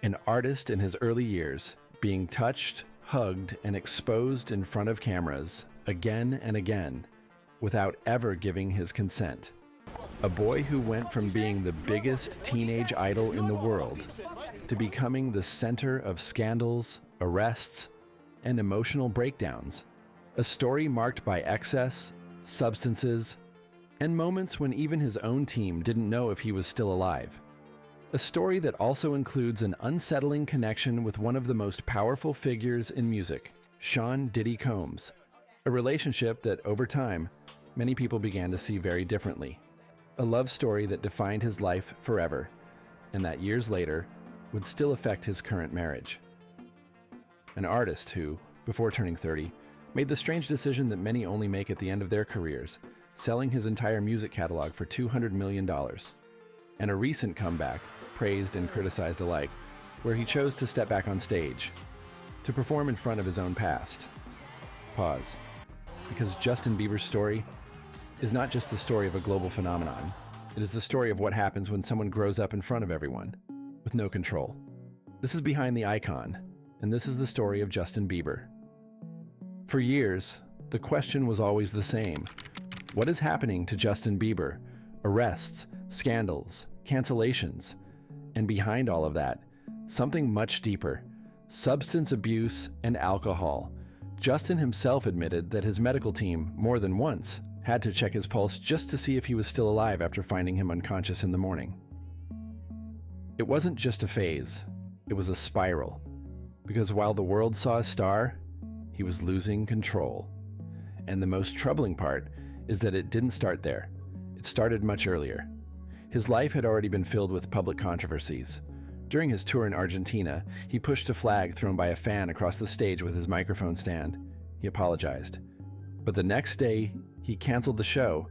An artist in his early years, being touched, hugged, and exposed in front of cameras again and again without ever giving his consent. A boy who went from being the biggest teenage idol in the world to becoming the center of scandals, arrests, and emotional breakdowns. A story marked by excess, substances, and moments when even his own team didn't know if he was still alive. A story that also includes an unsettling connection with one of the most powerful figures in music, Sean "Diddy" Combs. A relationship that, over time, many people began to see very differently. A love story that defined his life forever, and that years later would still affect his current marriage. An artist who, before turning 30, made the strange decision that many only make at the end of their careers, selling his entire music catalog for $200 million. And a recent comeback, praised and criticized alike, where he chose to step back on stage, to perform in front of his own past. Pause. Because Justin Bieber's story is not just the story of a global phenomenon, it is the story of what happens when someone grows up in front of everyone, with no control. This is Behind the Icon, and this is the story of Justin Bieber. For years, the question was always the same. What is happening to Justin Bieber? Arrests, scandals, cancellations, and behind all of that, something much deeper, substance abuse and alcohol. Justin himself admitted that his medical team, more than once, had to check his pulse just to see if he was still alive after finding him unconscious in the morning. It wasn't just a phase, it was a spiral. Because while the world saw a star, he was losing control. And the most troubling part is that it didn't start there. It started much earlier. His life had already been filled with public controversies. During his tour in Argentina, he pushed a flag thrown by a fan across the stage with his microphone stand. He apologized. But the next day, he canceled the show,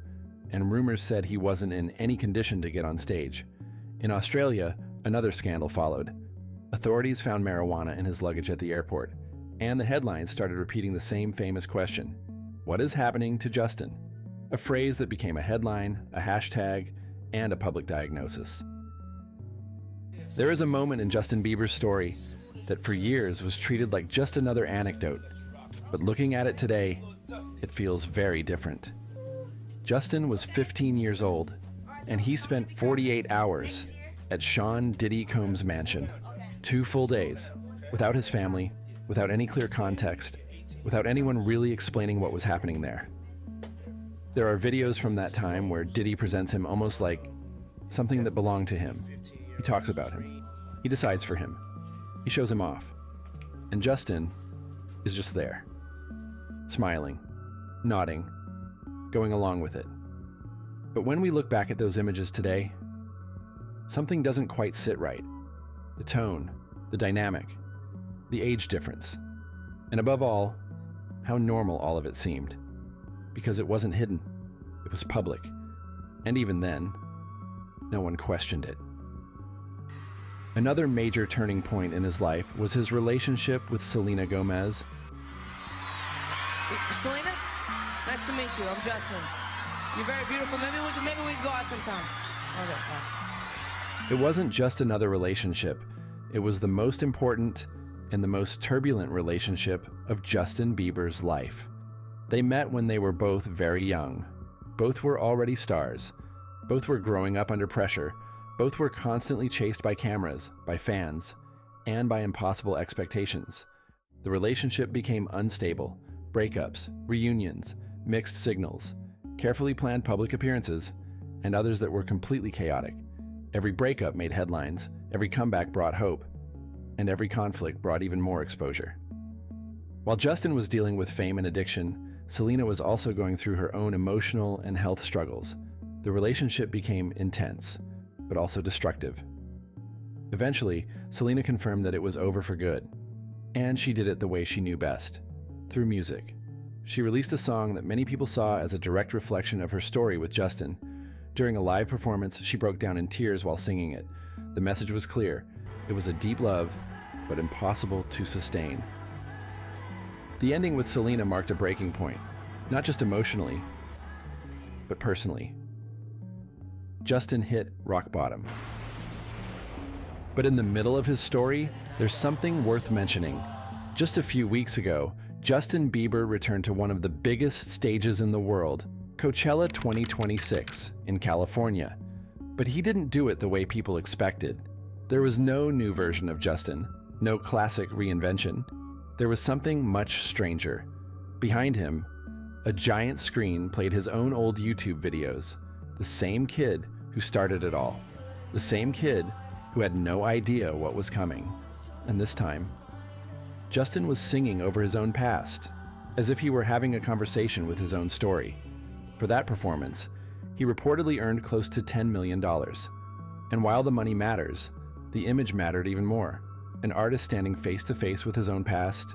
and rumors said he wasn't in any condition to get on stage. In Australia, another scandal followed. Authorities found marijuana in his luggage at the airport, and the headlines started repeating the same famous question: what is happening to Justin? A phrase that became a headline, a hashtag, and a public diagnosis. There is a moment in Justin Bieber's story that for years was treated like just another anecdote, but looking at it today, it feels very different. Justin was 15 years old, and he spent 48 hours at Sean "Diddy" Combs' mansion, 2 full days, without his family, without any clear context, without anyone really explaining what was happening there. There are videos from that time where Diddy presents him almost like something that belonged to him. He talks about him. He decides for him. He shows him off. And Justin is just there, smiling, nodding, going along with it. But when we look back at those images today, something doesn't quite sit right. The tone, the dynamic, the age difference, and above all, how normal all of it seemed. Because it wasn't hidden, it was public. And even then, no one questioned it. Another major turning point in his life was his relationship with Selena Gomez. Selena, nice to meet you. I'm Justin. You're very beautiful. Maybe we can go out sometime. Okay. Bye. It wasn't just another relationship. It was the most important and the most turbulent relationship of Justin Bieber's life. They met when they were both very young. Both were already stars. Both were growing up under pressure. Both were constantly chased by cameras, by fans, and by impossible expectations. The relationship became unstable. Breakups, reunions, mixed signals, carefully planned public appearances, and others that were completely chaotic. Every breakup made headlines, every comeback brought hope, and every conflict brought even more exposure. While Justin was dealing with fame and addiction, Selena was also going through her own emotional and health struggles. The relationship became intense, but also destructive. Eventually, Selena confirmed that it was over for good, and she did it the way she knew best, through music. She released a song that many people saw as a direct reflection of her story with Justin. During a live performance, she broke down in tears while singing it. The message was clear. It was a deep love, but impossible to sustain. The ending with Selena marked a breaking point, not just emotionally, but personally. Justin hit rock bottom. But in the middle of his story, there's something worth mentioning. Just a few weeks ago, Justin Bieber returned to one of the biggest stages in the world, Coachella 2026 in California. But he didn't do it the way people expected. There was no new version of Justin, no classic reinvention. There was something much stranger. Behind him, a giant screen played his own old YouTube videos. The same kid who started it all. The same kid who had no idea what was coming. And this time, Justin was singing over his own past, as if he were having a conversation with his own story. For that performance, he reportedly earned close to $10 million. And while the money matters, the image mattered even more. An artist standing face to face with his own past,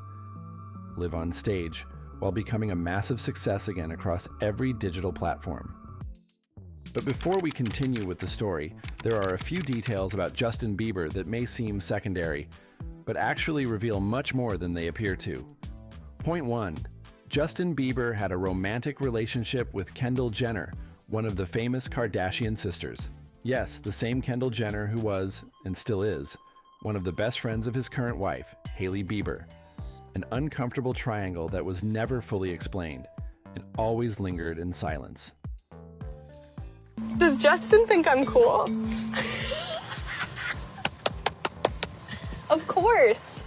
live on stage, while becoming a massive success again across every digital platform. But before we continue with the story, there are a few details about Justin Bieber that may seem secondary, but actually reveal much more than they appear to. Point 1. Justin Bieber had a romantic relationship with Kendall Jenner, one of the famous Kardashian sisters. Yes, the same Kendall Jenner who was, and still is, one of the best friends of his current wife, Hailey Bieber. An uncomfortable triangle that was never fully explained and always lingered in silence. Does Justin think I'm cool? Of course.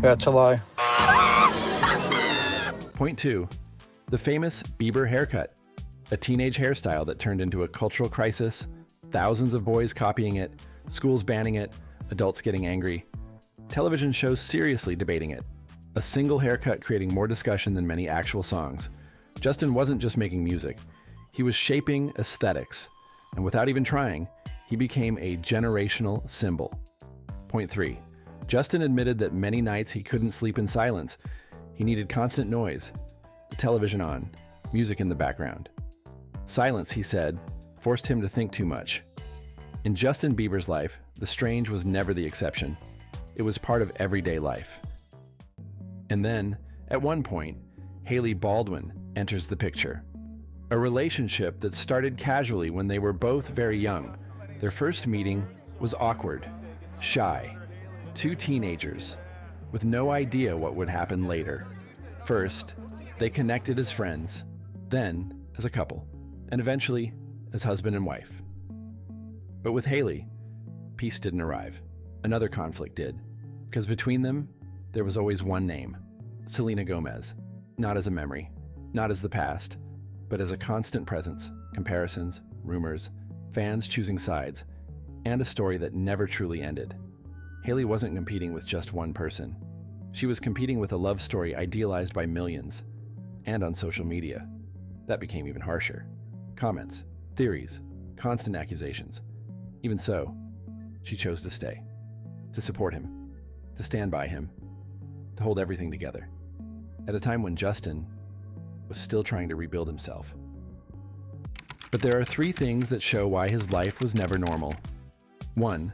That's a lie. Point 2. The famous Bieber haircut. A teenage hairstyle that turned into a cultural crisis, thousands of boys copying it, schools banning it, adults getting angry. Television shows seriously debating it. A single haircut creating more discussion than many actual songs. Justin wasn't just making music. He was shaping aesthetics. And without even trying, he became a generational symbol. Point 3. Justin admitted that many nights he couldn't sleep in silence. He needed constant noise. The television on, music in the background. Silence, he said, forced him to think too much. In Justin Bieber's life, the strange was never the exception. It was part of everyday life. And then, at one point, Hailey Baldwin enters the picture. A relationship that started casually when they were both very young. Their first meeting was awkward, shy. Two teenagers, with no idea what would happen later. First, they connected as friends, then as a couple, and eventually as husband and wife. But with Hailey, peace didn't arrive. Another conflict did, because between them, there was always one name, Selena Gomez. Not as a memory, not as the past, but as a constant presence, comparisons, rumors, fans choosing sides, and a story that never truly ended. Hailey wasn't competing with just one person. She was competing with a love story idealized by millions, and on social media. That became even harsher. Comments, theories, constant accusations. Even so, she chose to stay, to support him, to stand by him, to hold everything together, at a time when Justin was still trying to rebuild himself. But there are 3 things that show why his life was never normal. 1.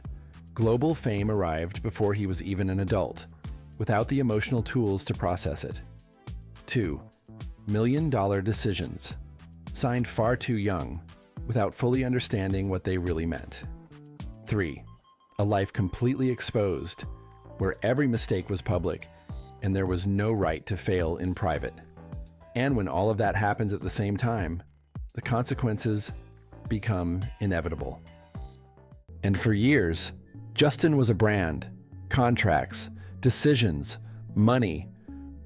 Global fame arrived before he was even an adult, without the emotional tools to process it. 2. Million-dollar decisions, signed far too young, without fully understanding what they really meant. 3. A life completely exposed, where every mistake was public, and there was no right to fail in private. And when all of that happens at the same time, the consequences become inevitable. And for years, Justin was a brand, contracts, decisions, money.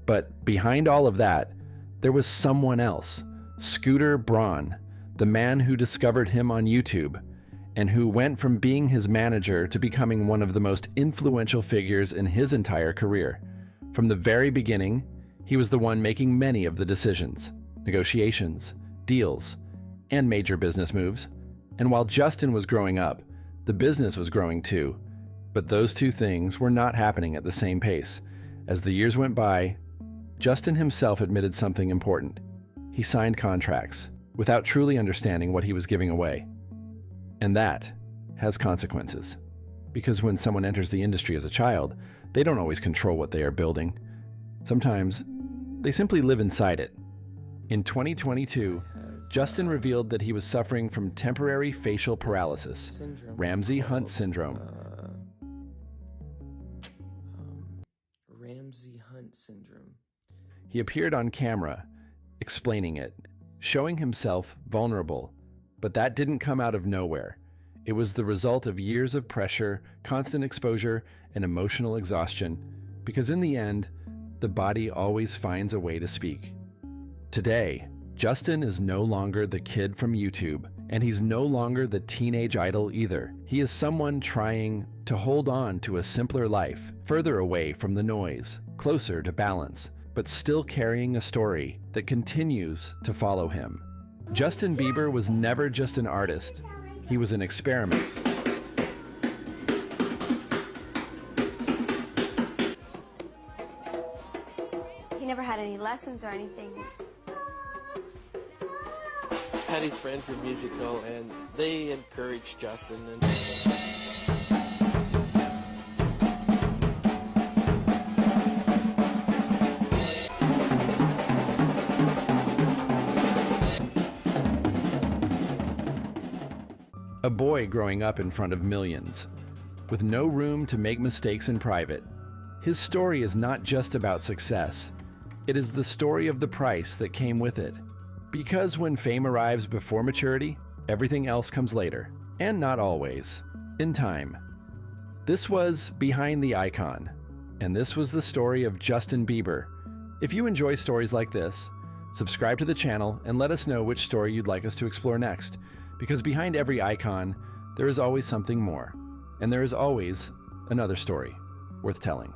But behind all of that, there was someone else, Scooter Braun, the man who discovered him on YouTube, and who went from being his manager to becoming one of the most influential figures in his entire career. From the very beginning, he was the one making many of the decisions, negotiations, deals, and major business moves. And while Justin was growing up, the business was growing too. But those 2 things were not happening at the same pace. As the years went by, Justin himself admitted something important. He signed contracts without truly understanding what he was giving away. And that has consequences. Because when someone enters the industry as a child, they don't always control what they are building. Sometimes, they simply live inside it. In 2022, Justin revealed that he was suffering from temporary facial paralysis, Ramsay-Hunt syndrome. Ramsay-Hunt syndrome. He appeared on camera, explaining it, showing himself vulnerable, but that didn't come out of nowhere. It was the result of years of pressure, constant exposure, and emotional exhaustion, because in the end, the body always finds a way to speak. Today, Justin is no longer the kid from YouTube, and he's no longer the teenage idol either. He is someone trying to hold on to a simpler life, further away from the noise, closer to balance, but still carrying a story that continues to follow him. Justin Bieber was never just an artist. He was an experiment. He never had any lessons or anything. Patty's friends were musical, and they encouraged Justin. A boy growing up in front of millions, with no room to make mistakes in private. His story is not just about success. It is the story of the price that came with it. Because when fame arrives before maturity, everything else comes later. And not always. In time. This was Behind the Icon. And this was the story of Justin Bieber. If you enjoy stories like this, subscribe to the channel and let us know which story you'd like us to explore next. Because behind every icon, there is always something more. And there is always another story worth telling.